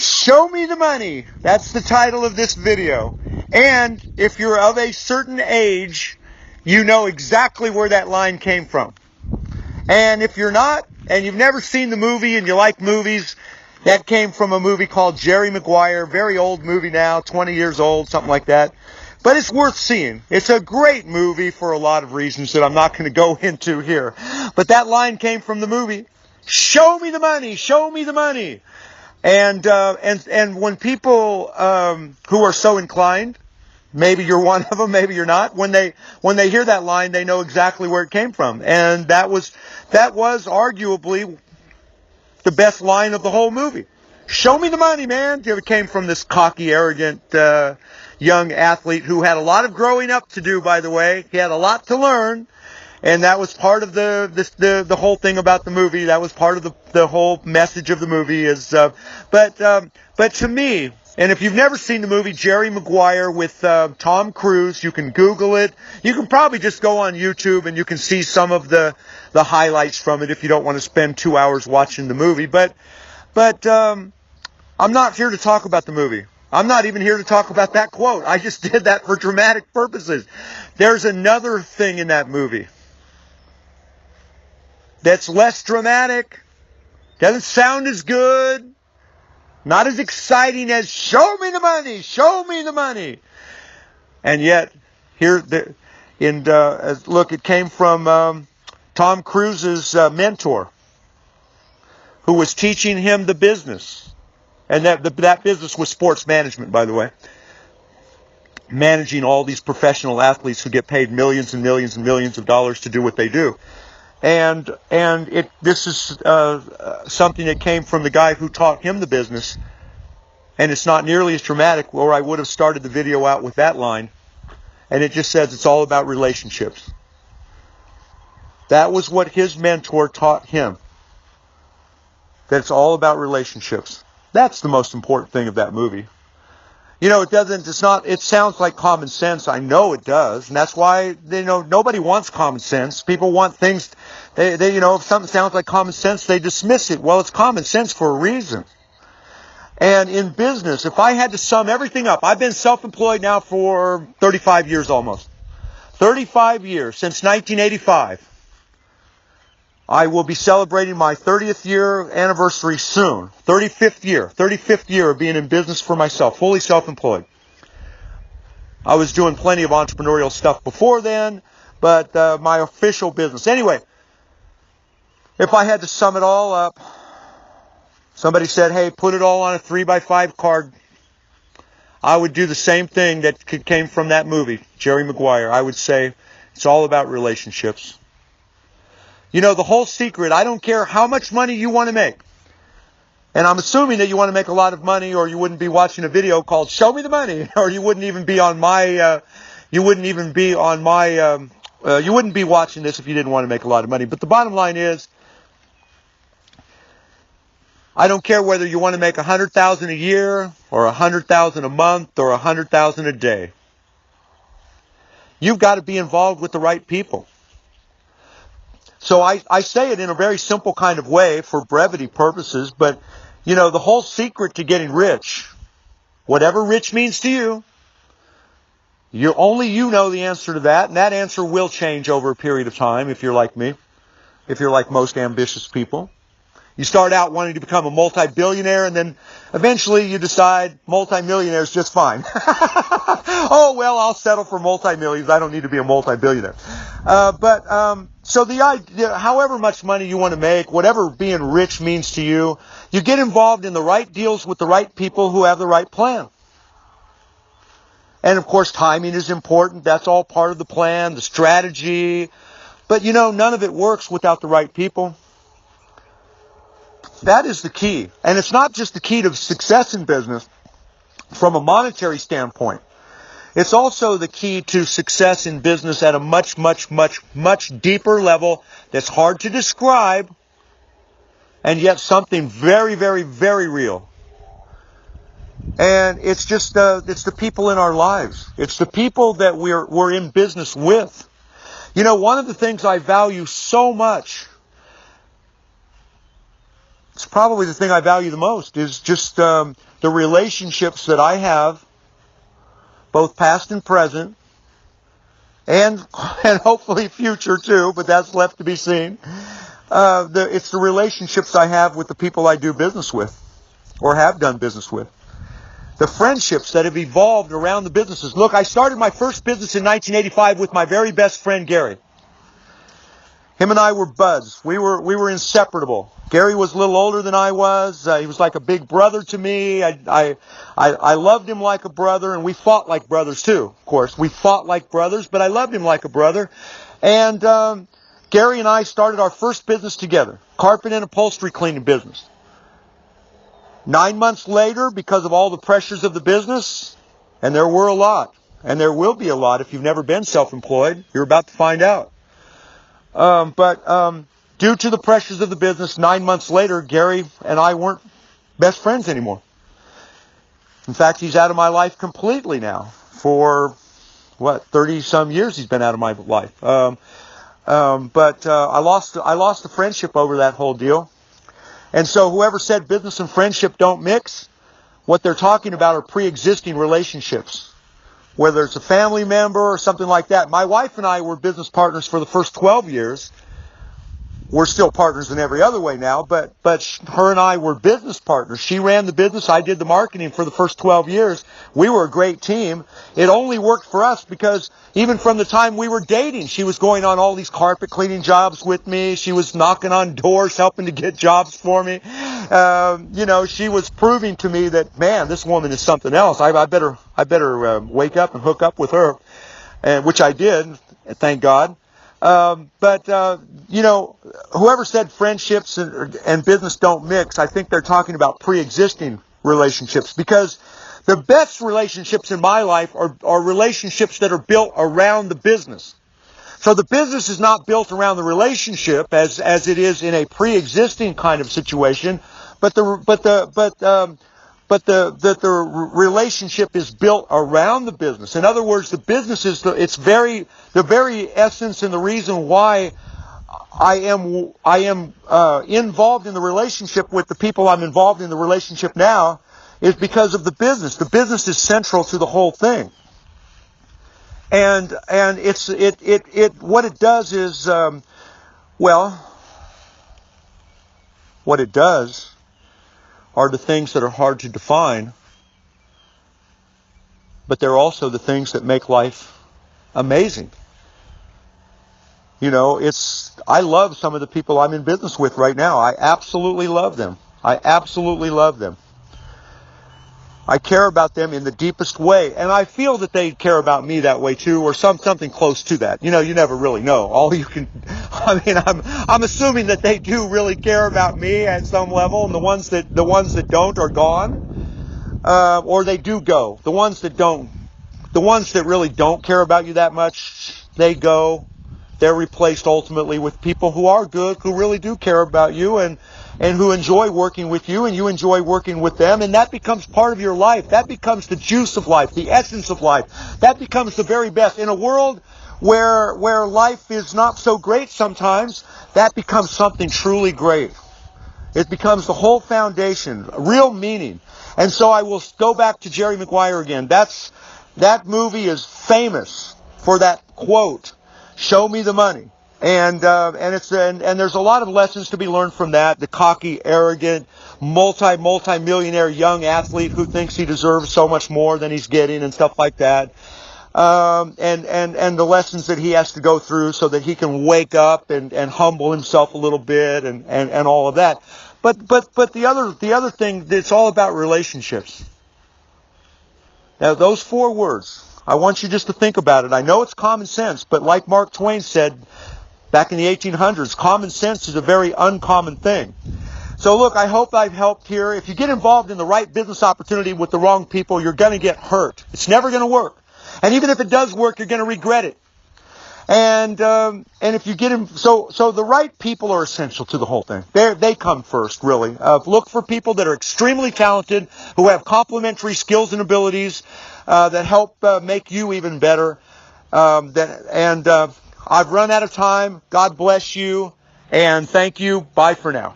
Show me the money. That's the title of this video. And if you're of a certain age, you know exactly where that line came from. And if you're not, and you've never seen the movie and you like movies, that came from a movie called Jerry Maguire, very old movie now, 20 years old, something like that. But it's worth seeing. It's a great movie for a lot of reasons that I'm not going to go into here. But that line came from the movie. Show me the money. Show me the money. And when people who are so inclined, maybe you're one of them, maybe you're not, when they hear that line, they know exactly where it came from. And that was arguably the best line of the whole movie. Show me the money, man. It came from this cocky, arrogant young athlete who had a lot of growing up to do, by the way. He had a lot to learn. And that was part of the whole thing about the movie. That was part of the whole message of the movie. But to me, and if you've never seen the movie Jerry Maguire with Tom Cruise, you can Google it. You can probably just go on YouTube and you can see some of the highlights from it if you don't want to spend 2 hours watching the movie. But I'm not here to talk about the movie. I'm not even here to talk about that quote. I just did that for dramatic purposes. There's another thing in that movie that's less dramatic, doesn't sound as good, not as exciting as show me the money, show me the money. And yet, look, it came from Tom Cruise's mentor, who was teaching him the business. And that business was sports management, by the way. Managing all these professional athletes who get paid millions and millions and millions of dollars to do what they do. And this is something that came from the guy who taught him the business. And it's not nearly as dramatic, or I would have started the video out with that line. And it just says it's all about relationships. That was what his mentor taught him. That it's all about relationships. That's the most important thing of that movie. You know, it sounds like common sense. I know it does. And that's why, nobody wants common sense. People want things, if something sounds like common sense, they dismiss it. Well, it's common sense for a reason. And in business, if I had to sum everything up, I've been self-employed now for 35 years almost. 35 years, since 1985. I will be celebrating my 30th year anniversary soon. 35th year of being in business for myself, fully self-employed. I was doing plenty of entrepreneurial stuff before then, but my official business. Anyway, if I had to sum it all up, somebody said, hey, put it all on a 3x5 card. I would do the same thing that came from that movie, Jerry Maguire. I would say it's all about relationships. The whole secret, I don't care how much money you want to make. And I'm assuming that you want to make a lot of money, or you wouldn't be watching a video called Show Me the Money, or you wouldn't even be you wouldn't be watching this if you didn't want to make a lot of money. But the bottom line is, I don't care whether you want to make $100,000 a year, or $100,000 a month, or $100,000 a day. You've got to be involved with the right people. So I say it in a very simple kind of way for brevity purposes, but, the whole secret to getting rich, whatever rich means to you, only you know the answer to that, and that answer will change over a period of time if you're like me, if you're like most ambitious people. You start out wanting to become a multi-billionaire, and then eventually you decide multi-millionaire is just fine. Oh, well, I'll settle for multi-millions. I don't need to be a multi-billionaire. So the idea, however much money you want to make, whatever being rich means to you, you get involved in the right deals with the right people who have the right plan. And of course, timing is important. That's all part of the plan, the strategy. But none of it works without the right people. That is the key. And it's not just the key to success in business from a monetary standpoint. It's also the key to success in business at a much, much, much, much deeper level that's hard to describe, and yet something very, very, very real. And it's just it's the people in our lives. It's the people that we're in business with. One of the things I value so much it's probably the thing I value the most, is just the relationships that I have, both past and present, and hopefully future too, but that's left to be seen. It's the relationships I have with the people I do business with, or have done business with. The friendships that have evolved around the businesses. Look, I started my first business in 1985 with my very best friend, Gary. Him and I were buds. We were inseparable. Gary was a little older than I was. He was like a big brother to me. I loved him like a brother, and we fought like brothers too, of course. We fought like brothers, but I loved him like a brother. And Gary and I started our first business together, carpet and upholstery cleaning business. 9 months later, because of all the pressures of the business, and there were a lot, and there will be a lot if you've never been self-employed, you're about to find out. But due to the pressures of the business, 9 months later, Gary and I weren't best friends anymore. In fact, he's out of my life completely now. For, 30-some years he's been out of my life. But I lost the friendship over that whole deal. And so whoever said business and friendship don't mix, what they're talking about are pre-existing relationships. Whether it's a family member or something like that. My wife and I were business partners for the first 12 years. We're still partners in every other way now, but her and I were business partners. She ran the business. I did the marketing for the first 12 years. We were a great team. It only worked for us because even from the time we were dating, she was going on all these carpet cleaning jobs with me. She was knocking on doors, helping to get jobs for me. She was proving to me that, man, this woman is something else. I better wake up and hook up with her, which I did, thank God. Whoever said friendships and business don't mix, I think they're talking about pre-existing relationships, because the best relationships in my life are relationships that are built around the business. So the business is not built around the relationship as it is in a pre-existing kind of situation, but the relationship is built around the business. In other words, the business is the very essence and the reason why I am involved in the relationship with the people I'm involved in the relationship now is because of the business. The business is central to the whole thing. And what it does is what it does are the things that are hard to define, but they're also the things that make life amazing. I love some of the people I'm in business with right now. I absolutely love them. I absolutely love them. I care about them in the deepest way, and I feel that they care about me that way too, or something close to that. You never really know. I'm assuming that they do really care about me at some level, and the ones that don't are gone, or they do go. The ones that really don't care about you that much, they go. They're replaced ultimately with people who are good, who really do care about you, and who enjoy working with you, and you enjoy working with them, and that becomes part of your life. That becomes the juice of life, the essence of life. That becomes the very best. In a world where life is not so great sometimes, that becomes something truly great. It becomes the whole foundation, real meaning. And so I will go back to Jerry Maguire again. That movie is famous for that quote, "Show me the money." And there's a lot of lessons to be learned from that. The cocky, arrogant, multi-millionaire young athlete who thinks he deserves so much more than he's getting and stuff like that. And the lessons that he has to go through so that he can wake up and humble himself a little bit and all of that. But the other thing, it's all about relationships. Now those 4 words, I want you just to think about it. I know it's common sense, but like Mark Twain said back in the 1800s, common sense is a very uncommon thing. So look, I hope I've helped here. If you get involved in the right business opportunity with the wrong people, you're going to get hurt. It's never going to work. And even if it does work, you're going to regret it. And if you get so the right people are essential to the whole thing. They come first, really. Look for people that are extremely talented, who have complementary skills and abilities that help make you even better. I've run out of time. God bless you, and thank you. Bye for now.